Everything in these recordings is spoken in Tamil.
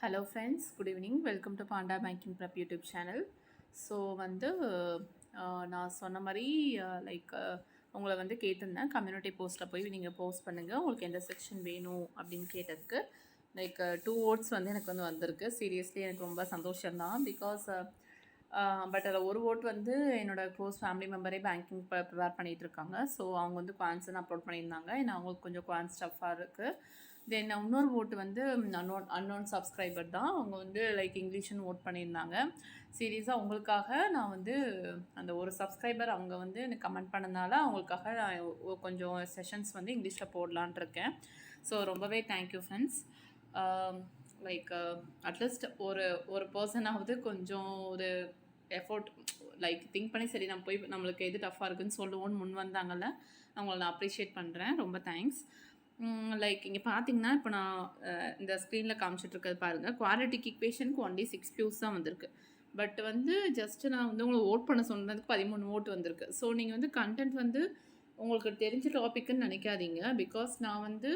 Hello friends, good evening. Welcome to Panda Banking Prep YouTube channel. So வந்து நான் சொன்ன மாதிரி லைக் உங்களை வந்து கேட்டிருந்தேன் கம்யூனிட்டி போஸ்ட்டில் போய் நீங்கள் போஸ்ட் பண்ணுங்கள் உங்களுக்கு எந்த செக்ஷன் வேணும் அப்படின்னு கேட்டதுக்கு லைக் 2 votes வந்து எனக்கு வந்து வந்திருக்கு. சீரியஸ்லி எனக்கு ரொம்ப சந்தோஷம்தான். பிகாஸ் பட் அதில் ஒரு vote வந்து என்னோடய க்ளோஸ் ஃபேமிலி மெம்பரே பேங்கிங் ப்ரிப்பேர் பண்ணிகிட்ருக்காங்க. ஸோ அவங்க வந்து குவான்ஸ்ன்னு அப்லோட் பண்ணியிருந்தாங்க. ஏன்னா அவங்களுக்கு கொஞ்சம் குவான்ஸ் டஃப்பாக இருக்குது. தென் இன்னொரு ஓட்டு வந்து அன்னோன் சப்ஸ்கிரைபர் தான். அவங்க வந்து லைக் இங்கிலீஷ்னு ஓட் பண்ணியிருந்தாங்க. சீரியஸாக அவங்களுக்காக நான் வந்து அந்த ஒரு சப்ஸ்கிரைபர் அவங்க வந்து எனக்கு கமெண்ட் பண்ணனால அவங்களுக்காக நான் கொஞ்சம் செஷன்ஸ் வந்து இங்கிலீஷில் போடலான் இருக்கேன். ஸோ ரொம்பவே தேங்க்யூ ஃப்ரெண்ட்ஸ். லைக் அட்லீஸ்ட் ஒரு பர்சனாவது கொஞ்சம் ஒரு எஃபோர்ட் லைக் திங்க் பண்ணி சரி நம்ம போய் நம்மளுக்கு எது டஃப்பாக இருக்குதுன்னு சொல்லுவோன்னு முன் வந்தாங்கல்ல, அவங்கள நான் அப்ரிஷியேட் பண்ணுறேன். ரொம்ப தேங்க்ஸ். லைக் இங்கே பார்த்தீங்கன்னா இப்போ நான் இந்த ஸ்க்ரீனில் காமிச்சிட்ருக்கிறது பாருங்கள். குவாட்ரேட்டிக் ஈக்குவேஷனுக்கு ஒன்லி 6 views தான் வந்திருக்கு. பட் வந்து ஜஸ்ட்டு நான் வந்து உங்களை ஓட் பண்ண சொன்னதுக்கு 13 vote வந்திருக்கு. ஸோ நீங்கள் வந்து கண்டென்ட் வந்து உங்களுக்கு தெரிஞ்ச டாபிக்னு நினைக்காதீங்க. பிகாஸ் நான் வந்து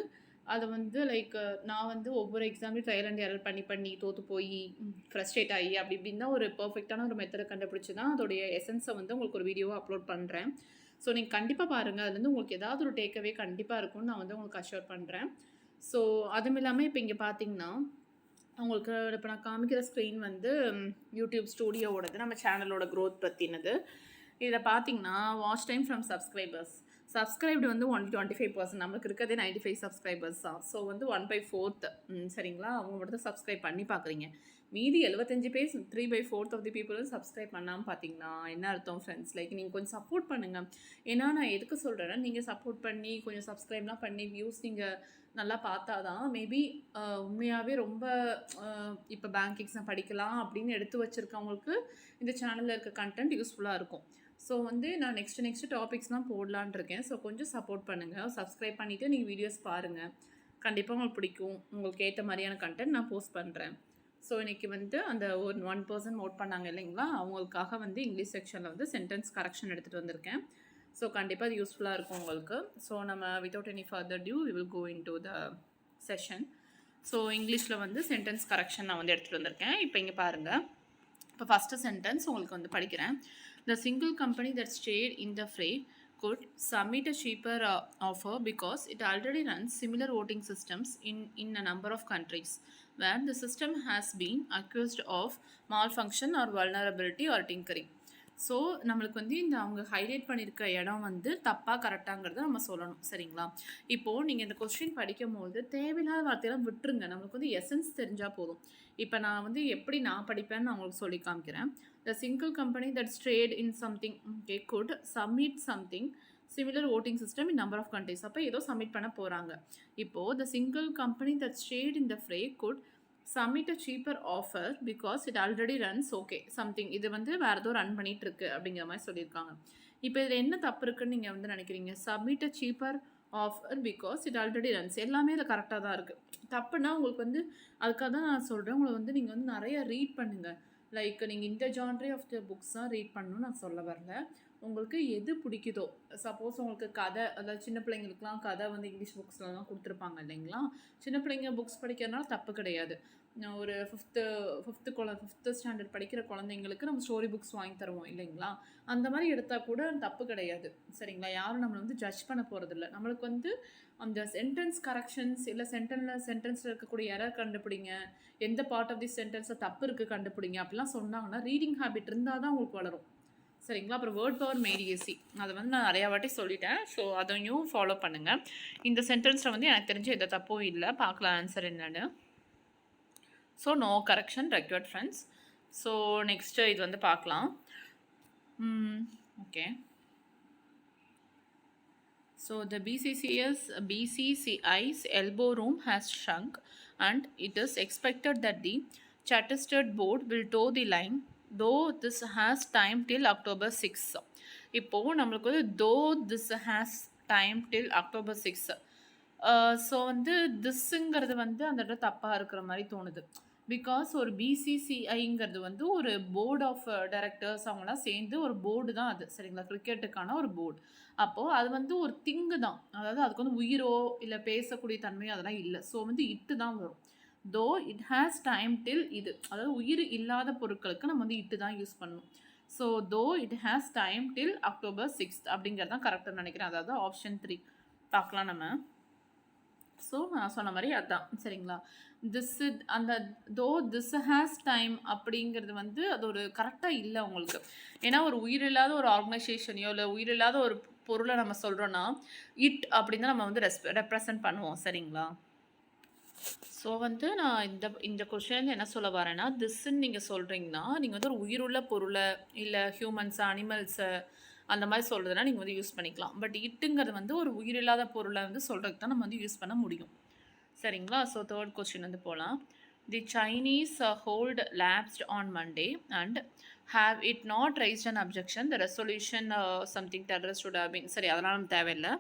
அதை வந்து லைக் நான் வந்து ஒவ்வொரு எக்ஸாம்லையும் ட்ரையல் அண்ட் எரர் பண்ணி தோற்று போய் ஃப்ரஸ்ட்ரேட் ஆகி அப்படி இப்படின்னு தான் ஒரு பர்ஃபெக்டான ஒரு மெத்தடை கண்டுபிடிச்சி தான் அதோடைய எசன்ஸை வந்து உங்களுக்கு ஒரு வீடியோவை அப்லோட் பண்ணுறேன். ஸோ நீங்கள் கண்டிப்பாக பாருங்கள். அதுலேருந்து உங்களுக்கு ஏதாவது ஒரு டேக்அவே கண்டிப்பாக இருக்கும்னு நான் வந்து உங்களுக்கு அஷ்யூர் பண்ணுறேன். ஸோ அதுவும் இல்லாமல் இப்போ இங்கே பார்த்தீங்கன்னா உங்களுக்கு இப்போ நான் காமிக்கிற ஸ்க்ரீன் வந்து யூடியூப் ஸ்டூடியோவோடது, நம்ம சேனலோட க்ரோத் பற்றினது. இதில் பார்த்தீங்கன்னா வாட்ச் டைம் ஃப்ரம் சப்ஸ்கிரைப்டு வந்து 25%. நம்மளுக்கு இருக்கிறதே 95 சப்ஸ்கிரைபர்ஸ் தான். ஸோ வந்து 1/4 சரிங்களா, அவங்க மட்டும் தான் சப்ஸ்கிரைப் பண்ணி பார்க்குறீங்க. மீதி 75 பேர் 3/4 ஆஃப் தி பீப்புளும் சப்ஸ்கிரைப் பண்ணாமல் பார்த்தீங்கன்னா என்ன அர்த்தம் ஃப்ரெண்ட்ஸ்? லைக் நீங்கள் கொஞ்சம் சப்போர்ட் பண்ணுங்கள். ஏன்னா நான் எதுக்கு சொல்கிறேன்னா, நீங்கள் சப்போர்ட் பண்ணி கொஞ்சம் சப்ஸ்கிரைப்லாம் பண்ணி வியூஸ் நீங்கள் நல்லா பார்த்தா தான் மேபி உண்மையாகவே ரொம்ப இப்போ பேங்க் எக்ஸாம் படிக்கலாம் அப்படின்னு எடுத்து வச்சுருக்கவங்களுக்கு இந்த சேனலில் இருக்க கண்டென்ட் யூஸ்ஃபுல்லாக இருக்கும். ஸோ வந்து நான் நெக்ஸ்ட் டாபிக்ஸ்லாம் போடலான் இருக்கேன். ஸோ கொஞ்சம் சப்போர்ட் பண்ணுங்கள். சப்ஸ்கிரைப் பண்ணிவிட்டு நீங்கள் வீடியோஸ் பாருங்கள். கண்டிப்பாக உங்களுக்கு பிடிக்கும். உங்களுக்கு ஏற்ற மாதிரியான கண்டென்ட் நான் போஸ்ட் பண்ணுறேன். ஸோ இன்றைக்கி வந்து அந்த ஒரு 1% நோட் பண்ணாங்க இல்லைங்களா, அவங்களுக்காக வந்து இங்கிலீஷ் செக்ஷனில் வந்து சென்டென்ஸ் கரெக்ஷன் எடுத்துகிட்டு வந்திருக்கேன். ஸோ கண்டிப்பாக அது யூஸ்ஃபுல்லாக இருக்கும் உங்களுக்கு. ஸோ நம்ம without any further due we will go into the session. So இங்கிலீஷில் வந்து சென்டென்ஸ் கரெக்ஷன் நான் வந்து எடுத்துகிட்டு வந்திருக்கேன். இப்போ இங்கே பாருங்கள். இப்போ ஃபஸ்ட்டு சென்டென்ஸ் உங்களுக்கு வந்து படிக்கிறேன். The single company that stayed in the fray could submit a cheaper offer because it already runs similar voting systems in a number of countries where the system has been accused of malfunction or vulnerability or tinkering. So நம்மளுக்கு வந்து இந்த அவங்க ஹைலைட் பண்ணியிருக்க இடம் வந்து தப்பாக கரெக்டாங்கிறத நம்ம சொல்லணும். சரிங்களா, இப்போது நீங்கள் இந்த கொஸ்டின் படிக்கும்போது தேவையில்லாத வார்த்தையெல்லாம் விட்டுருங்க. நம்மளுக்கு வந்து எசன்ஸ் தெரிஞ்சால் போதும். இப்போ நான் வந்து எப்படி நான் படிப்பேன்னு நான் உங்களுக்கு சொல்லி காமிக்கிறேன். The single company that straight in something good submit something similar voting system in number of countries. அப்போ ஏதோ சப்மிட் பண்ண போகிறாங்க. இப்போது the single company that straight in the fray good submit a cheaper offer because it already runs okay something. இது வந்து வேறு ஏதோ ரன் பண்ணிகிட்ருக்கு அப்படிங்கிற மாதிரி சொல்லியிருக்காங்க. இப்போ இதில் என்ன தப்பு இருக்குன்னு நீங்கள் வந்து நினைக்கிறீங்க? submit a cheaper offer because it already runs எல்லாமே இதில் கரெக்டாக தான் இருக்குது. தப்புனா உங்களுக்கு வந்து அதுக்காக தான் நான் சொல்கிறேன், உங்களை வந்து நீங்கள் வந்து நிறைய ரீட் பண்ணுங்கள். லைக் நீங்கள் இந்த ஜான்ரி ஆஃப் த புக்ஸ் தான் ரீட் பண்ணணும்னு நான் சொல்ல வரல. உங்களுக்கு எது பிடிக்குதோ, சப்போஸ் உங்களுக்கு கதை, அதாவது சின்ன பிள்ளைங்களுக்குலாம் கதை வந்து இங்கிலீஷ் புக்ஸ்லாம் கொடுத்துருப்பாங்க இல்லைங்களா, சின்ன பிள்ளைங்க புக்ஸ் படிக்கிறதுனால தப்பு கிடையாது. ஒரு ஃபிஃப்த்து ஸ்டாண்டர்ட் படிக்கிற குழந்தைங்களுக்கு நம்ம ஸ்டோரி புக்ஸ் வாங்கி தருவோம் இல்லைங்களா, அந்த மாதிரி எடுத்தால் கூட தப்பு கிடையாது. சரிங்களா, யாரும் நம்மளை வந்து ஜட்ஜ் பண்ண போகிறதில்ல. நம்மளுக்கு வந்து அந்த சென்டென்ஸ் கரெக்ஷன்ஸ் இல்லை சென்டென்ஸில் இருக்கக்கூடிய எரர் கண்டுபிடிங்க, எந்த பார்ட் ஆஃப் தி சென்டென்ஸில் தப்பு இருக்குது கண்டுபிடிங்க அப்படிலாம் சொன்னாங்கன்னா ரீடிங் ஹேபிட் இருந்தால் தான் உங்களுக்கு வளரும். சரிங்களா, அப்புறம் வேர்ட் பவர் மேட் ஈஸி, அதை வந்து நான் நிறையா வாட்டி சொல்லிட்டேன். ஸோ அதையும் ஃபாலோ பண்ணுங்கள். இந்த சென்டென்ஸில் வந்து எனக்கு தெரிஞ்ச எந்த தப்பும் இல்லை. பார்க்கலாம் ஆன்சர் என்னென்னு. So no correction required friends. So next இது வந்து பார்க்கலாம். Okay, so the BCCI's elbow room has shrunk and it is expected that the Chartered board will toe the line, though this has time till October 6. இப்போது நம்மளுக்கு வந்து though this has time till October 6. So வந்து திஸ்ஸுங்கிறது வந்து அந்த இடத்துல தப்பாக இருக்கிற மாதிரி தோணுது. பிகாஸ் ஒரு பிசிசிஐங்கிறது வந்து ஒரு போர்டு ஆஃப் டைரக்டர்ஸ் அவங்களாம் சேர்ந்து ஒரு போர்டு தான் அது. சரிங்களா, கிரிக்கெட்டுக்கான ஒரு போர்டு. அப்போது அது வந்து ஒரு திங்கு தான், அதாவது அதுக்கு வந்து உயிரோ இல்லை பேசக்கூடிய தன்மையோ அதெல்லாம் இல்லை. ஸோ வந்து இட்டு தான் வரும். தோ இட் ஹேஸ் டைம் டில் இது, அதாவது உயிர் இல்லாத பொருட்களுக்கு நம்ம வந்து இட்டு தான் யூஸ் பண்ணணும். So though it has time till October 6th அப்படிங்கிறது தான் கரெக்டாக நினைக்கிறேன். அதாவது ஆப்ஷன் 3 பார்க்கலாம் நம்ம. ஸோ நான் சொன்ன மாதிரி அதுதான் சரிங்களா. அந்த தோ திஸ் ஹேஸ் டைம் அப்படிங்கிறது வந்து அது ஒரு கரெக்டாக இல்லை உங்களுக்கு. ஏன்னா ஒரு உயிரில்லாத ஒரு ஆர்கனைசேஷனையோ இல்லை உயிரில்லாத ஒரு பொருளை நம்ம சொல்கிறோன்னா இட் அப்படின்னு தான் நம்ம வந்து ரெப்ரசன்ட் பண்ணுவோம் சரிங்களா. ஸோ வந்து நான் இந்த கொஷின் என்ன சொல்ல வரேன்னா, திஸ்ன்னு நீங்கள் சொல்கிறீங்கன்னா நீங்கள் வந்து ஒரு உயிருள்ள பொருளை இல்லை ஹியூமன்ஸை அனிமல்ஸை அந்த மாதிரி சொல்கிறதுனா நீங்கள் வந்து யூஸ் பண்ணிக்கலாம். பட் இட்டுங்கிறது வந்து ஒரு உயிரில்லாத பொருளை வந்து சொல்கிறதுக்கு தான் நம்ம வந்து யூஸ் பண்ண முடியும் சரிங்களா. ஸோ தேர்ட் கொஸ்டின் வந்து போகலாம். தி Chinese hold lapsed on Monday and have it not raised an objection the resolution something terrorist would have been. சரி, அதெல்லாம் நம்ம தேவையில்லை.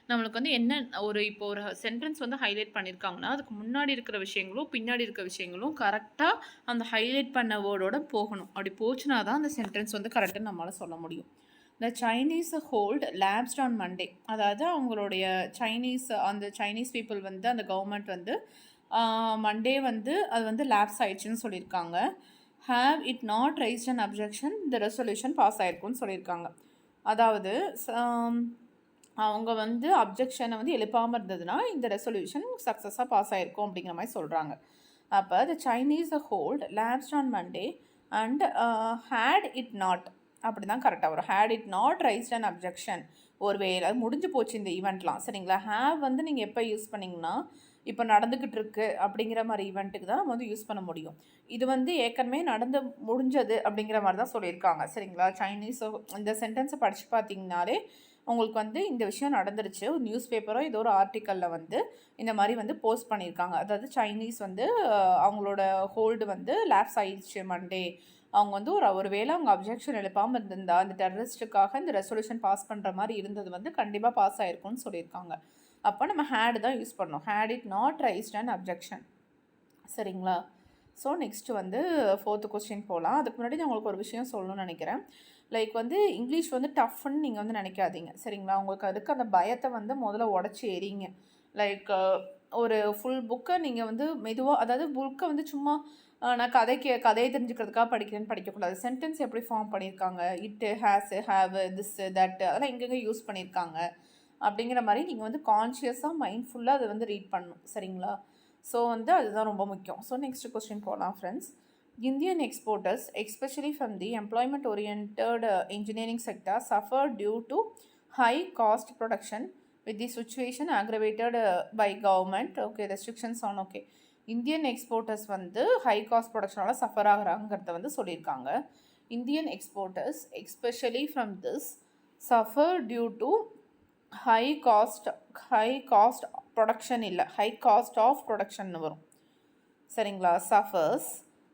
நம்மளுக்கு வந்து என்ன இப்போ ஒரு சென்டென்ஸ் வந்து ஹைலைட் பண்ணியிருக்காங்கன்னா அதுக்கு முன்னாடி இருக்கிற விஷயங்களும் பின்னாடி இருக்கிற விஷயங்களும் கரெக்டாக அந்த ஹைலைட் பண்ண வேர்டோட போகணும். அப்படி போச்சுன்னா தான் அந்த சென்டென்ஸ் வந்து கரெக்டாக நம்மளால் சொல்ல முடியும். த Chinese hold lapsed on Monday, அதாவது அவங்களுடைய அந்த சைனீஸ் பீப்புள் வந்து அந்த கவர்மெண்ட் வந்து மண்டே வந்து அது வந்து லேப்ஸ் ஆயிடுச்சுன்னு சொல்லியிருக்காங்க. Have it not raised an objection the resolution pass ஆயிருக்குன்னு சொல்லியிருக்காங்க. அதாவது அவங்க வந்து அப்ஜெக்ஷனை வந்து எழுப்பாமல் இருந்ததுன்னா இந்த ரெசொல்யூஷன் சக்ஸஸாக பாஸ் ஆயிருக்கும் அப்படிங்கிற மாதிரி சொல்கிறாங்க. அப்போ the Chinese hold lapsed on Monday and had it not அப்படி தான் கரெக்டாக வரும். Had it not raised an objection, ஒரு வேளை முடிஞ்சு போச்சு இந்த ஈவெண்ட்லாம் சரிங்களா. ஹேவ் வந்து நீங்கள் எப்போ யூஸ் பண்ணிங்கன்னா இப்போ நடந்துக்கிட்டு இருக்கு அப்படிங்கிற மாதிரி ஈவெண்ட்டுக்கு தான் நம்ம வந்து யூஸ் பண்ண முடியும். இது வந்து ஏற்கனவே முடிஞ்சது அப்படிங்கிற மாதிரி தான் சொல்லியிருக்காங்க சரிங்களா. சைனீஸ் இந்த சென்டென்ஸை படித்து பார்த்தீங்கனாலே உங்களுக்கு வந்து இந்த விஷயம் நடந்துருச்சு. ஒரு நியூஸ் பேப்பரோ ஏதோ ஒரு ஆர்டிக்கலில் வந்து இந்த மாதிரி வந்து போஸ்ட் பண்ணியிருக்காங்க. அதாவது சைனீஸ் வந்து அவங்களோட ஹோல்டு வந்து லேப்ஸ் ஆயிடுச்சு மண்டே. அவங்க வந்து ஒரு வேளை அவங்க அப்ஜெக்ஷன் எழுப்பாமல் இருந்திருந்தா அந்த டெரரிஸ்ட்டுக்காக இந்த ரெசொல்யூஷன் பாஸ் பண்ணுற மாதிரி இருந்தது வந்து கண்டிப்பாக பாஸ் ஆயிருக்கும்னு சொல்லியிருக்காங்க. அப்போ நம்ம ஹேடு தான் யூஸ் பண்ணோம். Had it not raised an objection சரிங்களா. ஸோ நெக்ஸ்ட்டு வந்து 4th கொஸ்டின் போகலாம். அதுக்கு முன்னாடி நான் உங்களுக்கு ஒரு விஷயம் சொல்லணும்னு நினைக்கிறேன். லைக் வந்து இங்கிலீஷ் வந்து டஃப்னு நீங்கள் வந்து நினைக்காதீங்க சரிங்களா. உங்களுக்கு அதுக்கு அந்த பயத்தை வந்து முதல்ல உடச்சி எறிங்க. லைக் ஒரு ஃபுல் புக்கை நீங்கள் வந்து மெதுவாக, அதாவது புக்கை வந்து சும்மா நான் கதையை தெரிஞ்சுக்கிறதுக்காக படிக்கிறேன்னு படிக்கக்கூடாது. சென்டென்ஸ் எப்படி ஃபார்ம் பண்ணியிருக்காங்க, இட்டு, ஹேஸ், ஹேவ், திஸ், தட், அதெல்லாம் எங்கெங்கே யூஸ் பண்ணியிருக்காங்க அப்படிங்கிற மாதிரி நீங்கள் வந்து கான்ஷியஸாக மைண்ட்ஃபுல்லாக அதை வந்து ரீட் பண்ணணும் சரிங்களா. ஸோ வந்து அதுதான் ரொம்ப முக்கியம். ஸோ நெக்ஸ்ட் கொஸ்டின் போகலாம் friends. Indian exporters, especially from the employment-oriented engineering sector, suffered due to high cost production, with the situation aggravated by government restrictions on Indian exporters வந்து ஹை காஸ்ட் ப்ரொடக்ஷனால் சஃபர் ஆகிறாங்கிறத வந்து சொல்லியிருக்காங்க. Indian exporters especially from this suffer due to high cost production, இல்லை ஹை காஸ்ட் ஆஃப் ப்ரொடக்ஷன்னு வரும் சரிங்களா.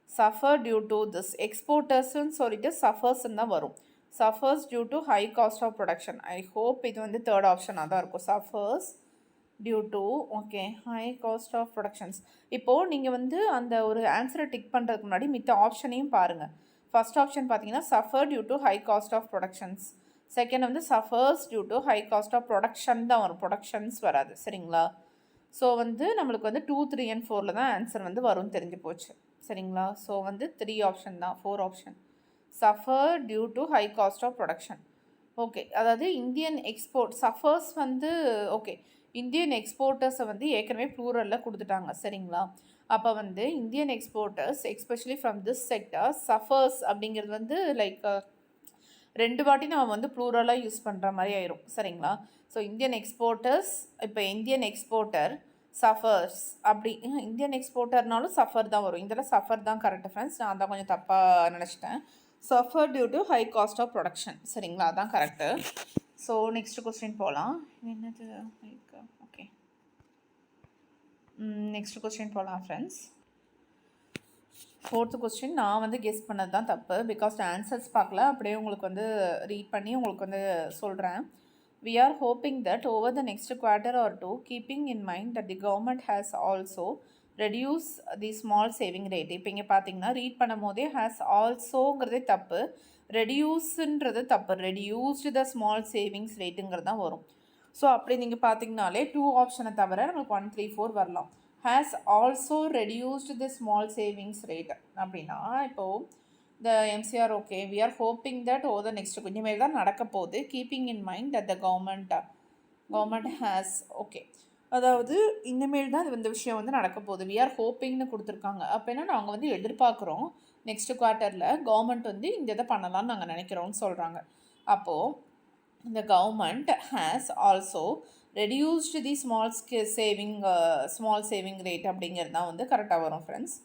சஃபர் டியூ டு திஸ், எக்ஸ்போர்ட்டர்ஸ்ன்னு சொல்லிட்டு சஃபர்ஸ்ன்னு தான் வரும். Suffers due to high cost of production. I hope இது வந்து தேர்ட் ஆப்ஷனாக தான் இருக்கும். Suffers due to high cost of productions. இப்போது நீங்கள் வந்து அந்த ஒரு ஆன்சரை டிக் பண்ணுறதுக்கு முன்னாடி மித்த ஆப்ஷனையும் பாருங்கள். ஃபர்ஸ்ட் ஆப்ஷன் பார்த்தீங்கன்னா suffer due to high cost of productions. Second வந்து suffers due to high cost of production தான் வரும், ப்ரொடக்ஷன்ஸ் வராது சரிங்களா. ஸோ வந்து நம்மளுக்கு வந்து 2, 3 and 4 தான் ஆன்சர் வந்து வரும்னு தெரிஞ்சு போச்சு சரிங்களா. ஸோ வந்து 3 ஆப்ஷன் தான், 4 option. Suffer due to high cost of production. அதாவது இந்தியன் எக்ஸ்போர்ட் சஃபர்ஸ் வந்து இந்தியன் எக்ஸ்போர்ட்டர்ஸை வந்து ஏற்கனவே ப்ளூரலில் கொடுத்துட்டாங்க சரிங்களா. அப்போ வந்து Indian exporters especially from this sector suffers அப்படிங்கிறது வந்து லைக் 2 வாட்டி நம்ம வந்து ப்ளூரலாக யூஸ் பண்ணுற மாதிரி ஆயிரும் சரிங்களா. ஸோ இந்தியன் எக்ஸ்போர்ட்டர்ஸ், இப்போ இந்தியன் எக்ஸ்போர்ட்டர் சஃபர்ஸ், அப்படி இந்தியன் எக்ஸ்போர்ட்டர்னாலும் சஃபர் தான் வரும். இதில் சஃபர் தான் கரெக்ட் ஃப்ரெண்ட்ஸ், நான் தான் கொஞ்சம் தப்பாக நினச்சிட்டேன். Suffer due to high cost of production சரிங்களா, அதான் கரெக்டு. ஸோ நெக்ஸ்ட் கொஸ்டின் போகலாம். என்னது நெக்ஸ்ட் கொஸ்டின் போகலாம் ஃப்ரெண்ட்ஸ். 4th கொஸ்டின் நான் வந்து கெஸ் பண்ணது தான் தப்பு, பிகாஸ் ஆன்சர்ஸ் பார்க்கல, அப்படியே உங்களுக்கு வந்து ரீட் பண்ணி உங்களுக்கு வந்து சொல்கிறேன். We are hoping that over the next quarter or two, keeping in mind that the government has also reduced the small saving rate. இப்போ இங்கே பார்த்தீங்கன்னா ரீட் பண்ணும் போதே has alsoங்கிறதே தப்பு, ரெடியூஸ்ன்றது தப்பு, reduced the small savings rateங்கிறது தான் வரும். ஸோ அப்படி நீங்கள் பார்த்தீங்கனாலே 2 ஆப்ஷனை தவிர நம்மளுக்கு 1, 3, 4 வரலாம். has also reduced the small savings rate அப்படின்னா இப்போது the MCR okay we are hoping that over the next இனிமேல் தான் நடக்க போகுது keeping in mind that the government has okay அதாவது இனிமேல் தான் இந்த விஷயம் வந்து நடக்க போகுது we are hopingனு கொடுத்துருக்காங்க அப்போ என்ன நாங்கள் வந்து எதிர்பார்க்குறோம் நெக்ஸ்ட் குவார்ட்டரில் கவர்மெண்ட் வந்து இந்த இதை பண்ணலாம்னு நாங்கள் நினைக்கிறோம்னு சொல்கிறாங்க அப்போது the government has also reduced the small saving rate அப்படிங்கிறது தான் வந்து கரெக்டாக வரும் ஃப்ரெண்ட்ஸ்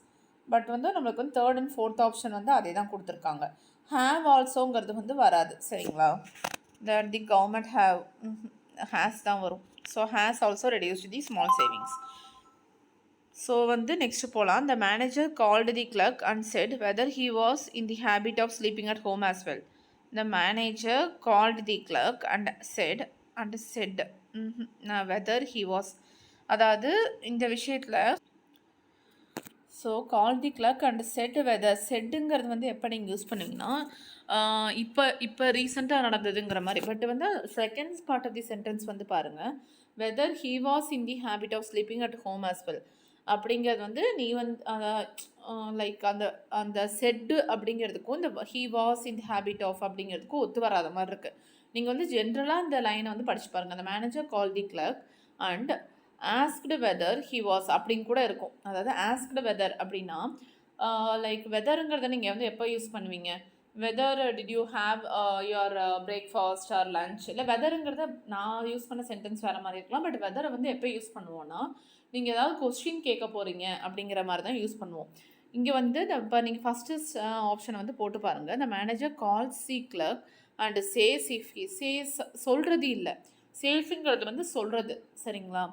பட் வந்து நம்மளுக்கு வந்து தேர்ட் அண்ட் ஃபோர்த் ஆப்ஷன் வந்து அதே தான் கொடுத்துருக்காங்க have alsoங்கிறது வந்து வராது சரிங்களா that the government has தான் வரும் so has also reduced the small savings. So வந்து நெக்ஸ்ட் போகலாம் the manager called the clerk and said whether he was in the habit of sleeping at home as well. The manager called the clerk and said whether he was அதாவது இந்த விஷயத்தில் so call the clerk and said whether செட்டுங்கிறது வந்து எப்போ நீங்கள் யூஸ் பண்ணுவீங்கன்னா இப்போ ரீசெண்டாக நடந்ததுங்கிற மாதிரி பட் வந்து second part of the sentence வந்து பாருங்கள் whether he was in the habit of sleeping at home as well அப்படிங்கிறது வந்து நீ வந்து லைக் அந்த செட்டு அப்படிங்கிறதுக்கும் இந்த he was in the habit of அப்படிங்கிறதுக்கும் ஒத்து வராத மாதிரி இருக்குது நீங்கள் வந்து ஜென்ரலாக இந்த லைனை வந்து படிச்சு பாருங்கள் அந்த manager call the clerk and asked whether he was அப்படின்னு கூட இருக்கும் அதாவது ஆஸ்க்டு வெதர் அப்படின்னா லைக் வெதருங்கிறத நீங்கள் வந்து எப்போ யூஸ் பண்ணுவீங்க whether did you have your breakfast or lunch இல்லை வெதருங்கிறத நான் யூஸ் பண்ண சென்டென்ஸ் வேறு மாதிரி இருக்கலாம் பட் வெதரை வந்து எப்போ யூஸ் பண்ணுவோன்னா நீங்கள் ஏதாவது கொஸ்டின் கேட்க போகிறீங்க அப்படிங்கிற மாதிரி தான் யூஸ் பண்ணுவோம் இங்கே வந்து இப்போ நீங்கள் ஃபஸ்ட்டு ஆப்ஷனை வந்து போட்டு பாருங்கள் the manager calls the clerk and says if he says சொல்கிறது இல்லை சேஃபுங்கிறது வந்து சொல்கிறது சரிங்களா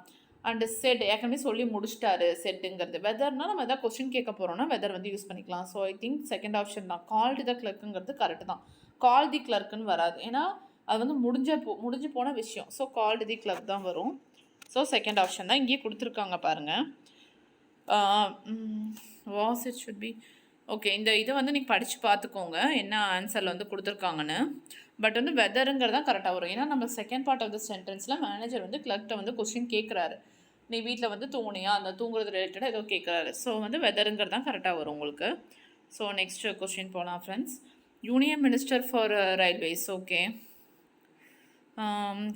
அண்டு செட் ஏற்கனவே சொல்லி முடிச்சிட்டாரு செட்டுங்கிறது வெதர்னால் நம்ம எதாவது கொஸ்டின் கேட்க போகிறோம்னா வெதர் வந்து யூஸ் பண்ணிக்கலாம் so I think second option தான் கால்டு த கிளர்க்குங்கிறது கரெக்டு தான் கால் தி கிளர்க்குன்னு வராது ஏன்னா அது வந்து முடிஞ்சு போன விஷயம் ஸோ கால்டு தி கிளர்க் தான் வரும் ஸோ செகண்ட் ஆப்ஷன் தான் இங்கேயே கொடுத்துருக்காங்க பாருங்கள் was it should be okay இந்த இதை வந்து நீங்கள் படித்து பார்த்துக்கோங்க என்ன ஆன்சரில் வந்து கொடுத்துருக்காங்கன்னு பட் வந்து வெதருங்கிறது தான் கரெக்டாக வரும் ஏன்னா நம்ம செகண்ட் பார்ட் ஆஃப் த சென்டென்ஸில் மேனேஜர் வந்து கிளர்க்கிட்ட வந்து கொஸ்டின் கேட்குறாரு நீ வீட்டில் வந்து தூங்குனியா அந்த தூங்குறது ரிலேட்டடாக ஏதோ கேட்குறாரு ஸோ வந்து வெதருங்கிறது தான் கரெக்டாக வரும் உங்களுக்கு ஸோ நெக்ஸ்ட் கொஸ்டின் போகலாம் friends union minister for railways okay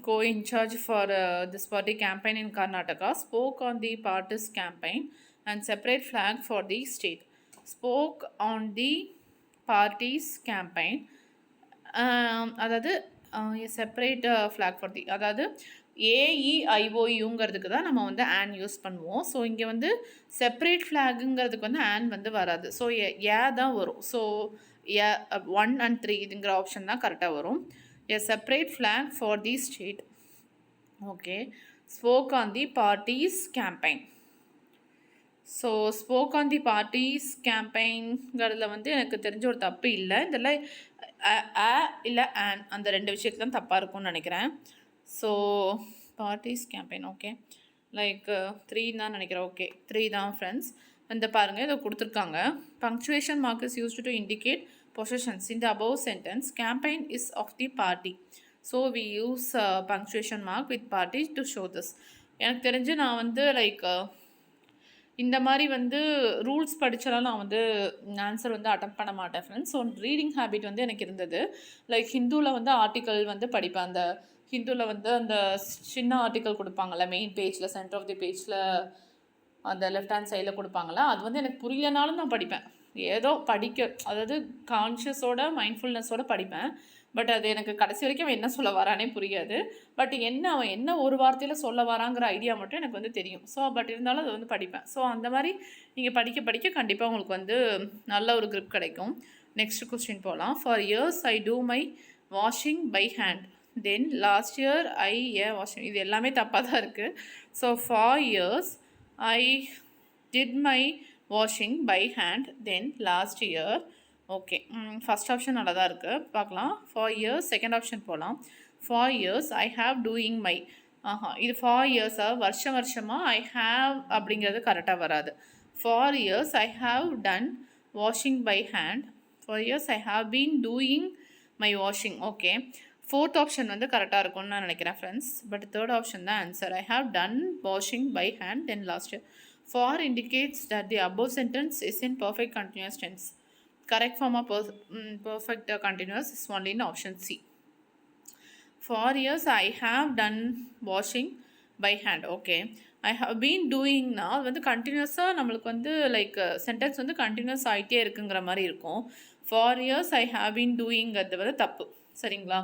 co-in-charge for this party campaign in Karnataka spoke on the party's campaign and separate flag for the state. Spoke on the party's campaign அதாவது செப்பரேட் ஃப்ளாக் ஃபார் தி அதாவது AEIOUங்கிறதுக்கு தான் நம்ம வந்து ஆன் யூஸ் பண்ணுவோம் ஸோ இங்கே வந்து செப்பரேட் ஃப்ளாகுங்கிறதுக்கு வந்து ஆன் வந்து வராது ஸோ தான் வரும் ஸோ 1 and 3 இதுங்கிற ஆப்ஷன் தான் கரெக்டாக வரும் a separate flag for the state okay spoke on the party's campaign so spoke on the party's கேம்பெயின்ங்கிறதுல வந்து எனக்கு தெரிஞ்ச ஒரு தப்பு இல்லை இதில் இல்லை ஆன் அந்த ரெண்டு விஷயத்துல தான் தப்பாக இருக்கும்னு நினைக்கிறேன் so parties campaign okay like 3 தான் நினைக்கிறேன் ஓகே 3 தான் ஃப்ரெண்ட்ஸ் இந்த பாருங்கள் இதை கொடுத்துருக்காங்க punctuation mark is used to indicate possessions in the above sentence campaign is of the party so we use punctuation mark with party to show this எனக்கு தெரிஞ்சு நான் வந்து லைக் இந்த மாதிரி வந்து ரூல்ஸ் படித்தாலும் நான் வந்து ஆன்சர் வந்து அட்டம் பண்ண மாட்டேன் ஃப்ரெண்ட்ஸ் ஸோ ரீடிங் ஹேபிட் வந்து எனக்கு இருந்தது லைக் ஹிந்துவில் வந்து ஆர்டிக்கல் வந்து படிப்பேன் அந்த ஹிந்துவில் வந்து அந்த சின்ன ஆர்டிக்கல் கொடுப்பாங்கள்ல மெயின் பேஜில் சென்டர் ஆஃப் தி பேஜில் அந்த லெஃப்ட் ஹேண்ட் சைடில் கொடுப்பாங்களா அது வந்து எனக்கு புரியலனாலும் நான் படிப்பேன் ஏதோ அதாவது கான்ஷியஸோட மைண்ட்ஃபுல்னஸோட படிப்பேன் பட் அது எனக்கு கடைசி வரைக்கும் அவன் என்ன சொல்ல வரானே புரியாது பட் அவன் என்ன ஒரு வார்த்தையில் சொல்ல வராங்கிற ஐடியா மட்டும் எனக்கு வந்து தெரியும் ஸோ பட் இருந்தாலும் அதை வந்து படிப்பேன் ஸோ அந்த மாதிரி நீங்கள் படிக்க கண்டிப்பாக உங்களுக்கு வந்து நல்ல ஒரு grip கிடைக்கும் நெக்ஸ்ட் கொஸ்டின் போகலாம் for years I do my washing by hand then last year washing இது எல்லாமே தப்பாக தான் இருக்குது so for years I did my washing by hand then last year okay first option நல்லா தான் இருக்குது பார்க்கலாம் ஃபார் இயர்ஸ் செகண்ட் ஆப்ஷன் போகலாம் for years I have doing my இது ஃபார் இயர்ஸாக வருஷமாக ஐ ஹாவ் அப்படிங்கிறது கரெக்டாக வராது for years I have done washing by hand for years I have been doing my washing okay fourth option வந்து கரெக்டாக இருக்கும்னு நான் நினைக்கிறேன் ஃப்ரெண்ட்ஸ் பட் தேர்ட் ஆப்ஷன் தான் answer I have done washing by hand then last year For indicates that the above sentence is in perfect continuous tense. Correct form of perfect continuous is only in option C. For years I have done washing by hand. Okay, I have been doing now வந்து கண்டினியூஸாக நம்மளுக்கு வந்து லைக் சென்டென்ஸ் வந்து கண்டினியூஸ் ஆகிட்டே இருக்குங்கிற மாதிரி இருக்கும். For years I have been doing அது வந்து தப்பு. சரிங்களா?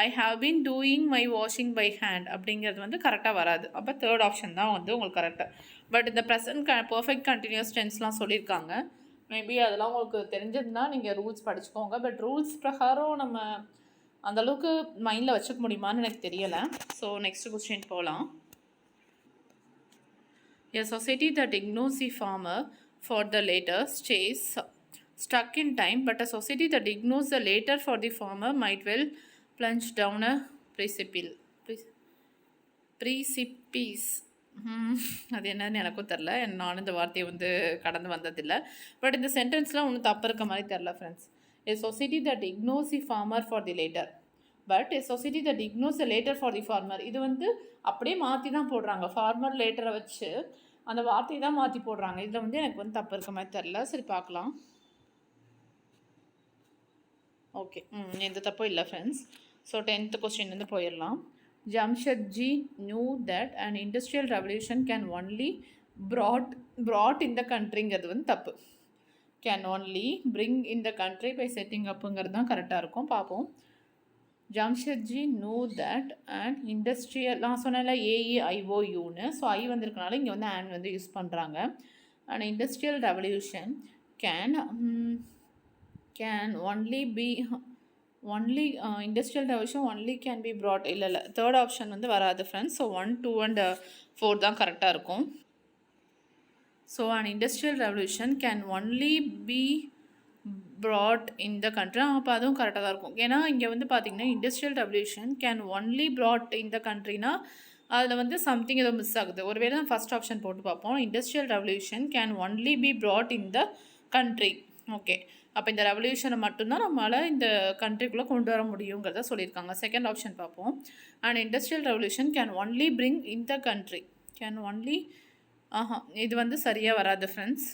I have been doing my washing by hand அப்படிங்கிறது வந்து கரெக்டாக வராது. அப்போ தேர்ட் ஆப்ஷன் தான் வந்து உங்களுக்கு கரெக்டாக. பட் இந்த ப்ரெசன்ட் பர்ஃபெக்ட் கண்டினியூஸ் டென்ஸ்லாம் சொல்லியிருக்காங்க. மேபி அதெல்லாம் உங்களுக்கு தெரிஞ்சதுன்னா நீங்கள் ரூல்ஸ் படிச்சுக்கோங்க. பட் ரூல்ஸ் பிரகாரம் நம்ம அந்தளவுக்கு மைண்டில் வச்சுக்க முடியுமான்னு எனக்கு தெரியலை. ஸோ நெக்ஸ்ட் கொஸ்டின் போகலாம். A society that ignores the former for the later stays stuck in time, but a society that ignores the later for the former might well plunge down a precipice. அது என்னன்னு எனக்கும் தெரில. நானும் இந்த வார்த்தையை வந்து கடந்து வந்ததில்லை. பட் இந்த சென்டென்ஸ்லாம் ஒன்றும் தப்பு இருக்க மாதிரி தெரில friends. A society that ignores the farmer for the later, but a society that ignores the later for the farmer. இது வந்து அப்படியே மாற்றி தான் போடுறாங்க. ஃபார்மர் லேட்டரை வச்சு அந்த வார்த்தையை தான் மாற்றி போடுறாங்க. இதில் வந்து எனக்கு வந்து தப்பு இருக்க மாதிரி தெரில. சரி பார்க்கலாம். ஓகே, எந்த தப்பும் இல்லை ஃப்ரெண்ட்ஸ். ஸோ 10th கொஸ்டின் வந்து போயிடலாம். Jamshedji knew that an industrial revolution can only brought in the countryங்கிறது வந்து தப்பு. Can only bring in the country by setting அப்புங்கிறது தான் கரெக்டாக இருக்கும். பார்ப்போம். Jamshedji know that and industrial, நான் சொன்னேன்ல AEIOUன்னு, ஸோ ஐ வந்திருக்கனால இங்கே வந்து ஆன் வந்து யூஸ் பண்ணுறாங்க. And industrial revolution can only be industrial revolution only can be brought. இல்லை தேர்ட் ஆப்ஷன் வந்து வராது ஃப்ரெண்ட்ஸ். ஸோ 1, 2 and 4 தான் கரெக்டாக இருக்கும். So and industrial revolution can only be brought in the country. அப்போ அதுவும் கரெக்டாக தான் இருக்கும். ஏன்னா இங்கே வந்து பார்த்திங்கன்னா industrial revolution can only brought in the கண்ட்ரினா அதில் வந்து சம்திங் ஏதோ மிஸ் ஆகுது. ஒருவேளை தான் ஃபஸ்ட் ஆப்ஷன் போட்டு பார்ப்போம். Industrial revolution can only be brought in the country. Okay, அப்போ இந்த ரெவல்யூஷனை மட்டும்தான் நம்மளால் இந்த கண்ட்ரிக்குள்ளே கொண்டு வர முடியுங்கிறத சொல்லியிருக்காங்க. செகண்ட் ஆப்ஷன் பார்ப்போம். And industrial revolution can only bring in the country. Can only இது வந்து சரியாக வராது ஃப்ரெண்ட்ஸ்.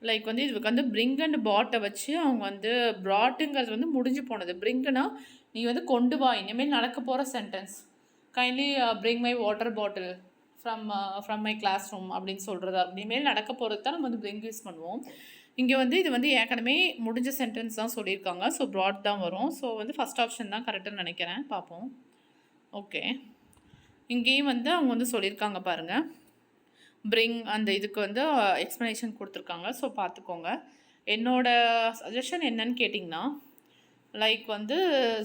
லைக் வந்து இதுக்கு வந்து பிரிங் அண்ட் பாட்டை வச்சு அவங்க வந்து ப்ராட்டுங்கிறது வந்து முடிஞ்சு போனது. பிரிங்குனா நீ வந்து கொண்டு வா, இனிமேல் நடக்க போகிற sentence. Kindly bring my water bottle from my classroom அப்படின்னு சொல்கிறது. இனிமேல் நடக்க போகிறது தான் நம்ம வந்து பிரிங் யூஸ் பண்ணுவோம். இங்கே வந்து இது வந்து ஏற்கனவே முடிஞ்ச சென்டென்ஸ் தான் சொல்லியிருக்காங்க. ஸோ ப்ராட் தான் வரும். ஸோ வந்து ஃபஸ்ட் ஆப்ஷன் தான் கரெக்டுன்னு நினைக்கிறேன். பார்ப்போம். ஓகே, இங்கேயும் வந்து அவங்க வந்து சொல்லியிருக்காங்க பாருங்கள். பிரிங் அந்த இதுக்கு வந்து எக்ஸ்ப்ளனேஷன் கொடுத்துருக்காங்க. ஸோ பார்த்துக்கோங்க. என்னோடய சஜஷன் என்னன்னு கேட்டிங்கன்னா, லைக் வந்து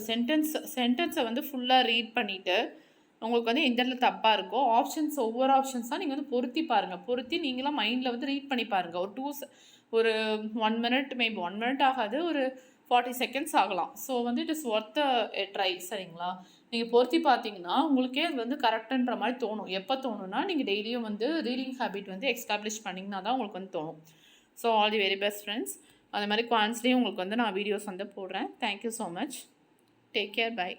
சென்டென்ஸை வந்து ஃபுல்லாக ரீட் பண்ணிவிட்டு உங்களுக்கு வந்து எந்த இடத்துல தப்பாக இருக்கோ ஆப்ஷன்ஸ் ஒவ்வொரு ஆப்ஷன்ஸாக நீங்கள் வந்து பொருத்தி பாருங்கள். பொருத்தி நீங்களாம் மைண்டில் வந்து ரீட் பண்ணி பாருங்கள். ஒரு 1 minute, மேபி 1 minute ஆகாது, ஒரு 40 seconds ஆகலாம். ஸோ வந்து இட் இஸ் ஒர்த் ட்ரை. சரிங்களா? நீங்கள் பொருத்தி பார்த்தீங்கன்னா உங்களுக்கே அது வந்து கரெக்டுன்ற மாதிரி தோணும். எப்போ தோணுன்னா நீங்கள் டெய்லியும் வந்து ரீடிங் ஹேபிட் வந்து எஸ்டாப்ளிஷ் பண்ணிங்கன்னா தான் உங்களுக்கு வந்து தோணும். So all the very best friends. அதே மாதிரி குவான்ஸ்லேயும் உங்களுக்கு வந்து நான் வீடியோஸ் வந்து போடுறேன். Thank you so much. Take care. By.